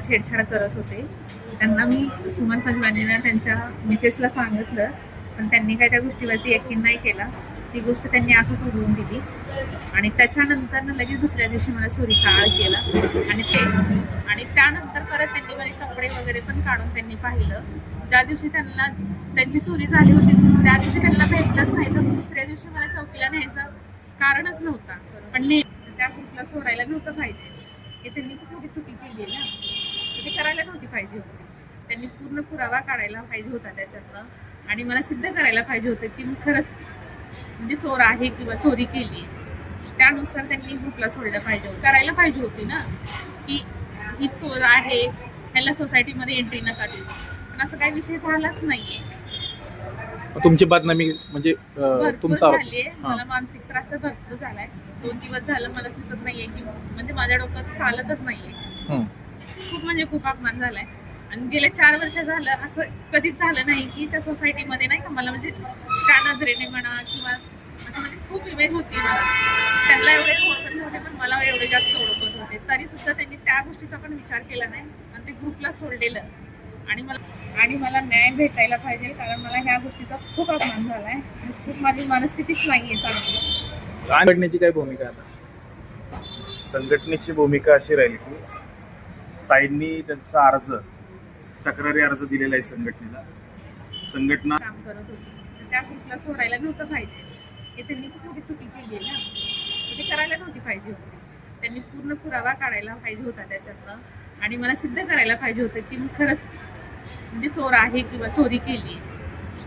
छेडछाड करत होते. त्यांना मी सुमन पंजवानीला त्यांच्या मिसेसला सांगितलं, पण त्यांनी काय त्या गोष्टीवरती यकीन नाही केला. ती गोष्ट त्यांनी असं सोडवून दिली आणि त्याच्यानंतर लगेच दुसऱ्या दिवशी मला चोरीचा आळ केला आणि त्यानंतर परत त्यांनी माझे कपडे वगैरे पण काढून त्यांनी पाहिलं. ज्या दिवशी त्यांना त्यांची चोरी झाली होती त्या दिवशी त्यांना भेटलंच नाही, तर दुसऱ्या दिवशी मला चौकीला न्यायचं कारणच नव्हता. पण त्या ग्रुपला सोडायला नव्हतं पाहिजे. हे त्यांनी खूप मोठी चुकी केली आहे ना, ते करायला नव्हती पाहिजे होती. त्यांनी पूर्ण पुरावा काढायला पाहिजे होता त्याच्यातनं आणि मला सिद्ध करायला पाहिजे होतं की मी खरंच म्हणजे चोर आहे किंवा चोरी केली. त्यानुसार त्यांनी ग्रुपला सोडलं पाहिजे, करायला पाहिजे होती ना की ही चोर आहे, ह्याला सोसायटीमध्ये एंट्री नका देऊ. पण असं काही विषय झालाच नाहीये. तुमची बदनामी म्हणजे तुमचा झालीये. मला मानसिक त्रास भरपूर झालाय. 2 दिवस झालं मला सुचत नाहीये की म्हणजे माझ्या डोक्यात चालतच नाहीये. खूप म्हणजे खूप अपमान झालाय आणि गेले 4 वर्ष झालं असं कधीच झालं नाही की त्या सोसायटीमध्ये नाही का मला म्हणजे त्या नजरेने म्हणा किंवा असं म्हणजे खूप इमेज होती ना. त्यांना एवढे ओळखत नव्हते पण मला एवढे जास्त ओळखत होते, तरी सुद्धा त्यांनी त्या गोष्टीचा पण विचार केला नाही आणि ते ग्रुपला सोडलेलं. आणि मला न्याय भेटायला पाहिजे, कारण मला ह्या गोष्टीचा खूप अपमान झालाय आणि खूप माझी मनस्थितीच नाहीये चांगली. संघटनेची काय भूमिका आता? संघटनेची भूमिका अशी राहील की ताईंनी त्यांचा तक्रारी अर्ज दिलेला आहे संघटनेला. संघटना काम करत होती, तर त्या ग्रुपला सोडायला नव्हतं पाहिजे. हे त्यांनी खूप मोठी चुकी केली आहे ना, ते करायला नव्हती पाहिजे होती. त्यांनी पूर्ण पुरावा काढायला पाहिजे होता त्याच्यातनं आणि मला सिद्ध करायला पाहिजे होतं की मी खरंच म्हणजे चोर आहे किंवा चोरी केली.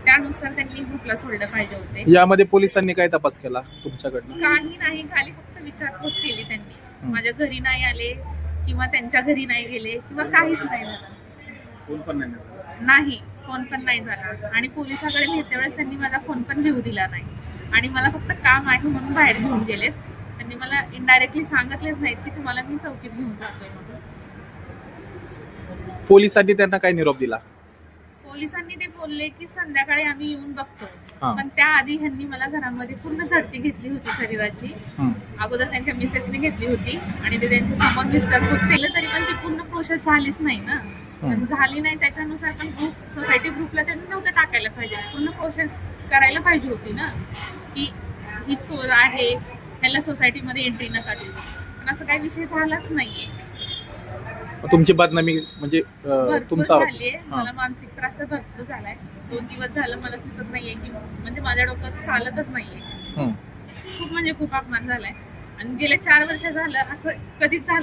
त्यानुसार त्यांनी ग्रुपला सोडलं पाहिजे होते. यामध्ये पोलिसांनी काय तपास केला तुमच्याकडनं? काही नाही, खाली फक्त विचारपूस केली त्यांनी. माझ्या घरी नाही आले किंवा त्यांच्या घरी नाही गेले किंवा काहीच नाही झालं. फोन पण नाही नाही, फोन पण नाही झाला आणि पोलिसाकडे नेते वेळेस त्यांनी माझा फोन पण घेऊ दिला नाही आणि मला फक्त काम आहे म्हणून बाहेर घेऊन गेलेत. त्यांनी मला इनडायरेक्टली सांगितलेच नाहीत की तुम्हाला मी चौकीत घेऊन जातोय म्हणून. पोलिसांनी त्यांना काय निरोप दिला? पोलिसांनी ते बोलले की संध्याकाळी आम्ही येऊन बघतो. हा. पण त्याआधी ह्यांनी मला घरामध्ये पूर्ण झडती घेतली होती शरीराची. अगोदर त्यांच्या मिसेसने घेतली होती आणि ते त्यांच्या समोर डिस्टर्ब होत केलं, तरी पण ती पूर्ण प्रोसेस झालीच नाही ना. पण झाली नाही त्याच्यानुसार पण सोसायटी ग्रुपला त्यांनी नव्हतं टाकायला पाहिजे. पूर्ण प्रोसेस करायला पाहिजे होती ना की ही चोर आहे, ह्याला सोसायटीमध्ये एंट्री नका देऊ. पण असं काही विषय झालाच नाहीये. तुमची बदनामी म्हणजे तुमचा झालीये. मला मानसिक त्रास भरपूर झालाय. 2 दिवस झालं मला सुचत नाहीये की म्हणजे माझ्या डोक्यात चालतच नाहीये. खूप म्हणजे खूप अपमान झालाय आणि गेले 4 वर्ष झालं असं कधीच झालं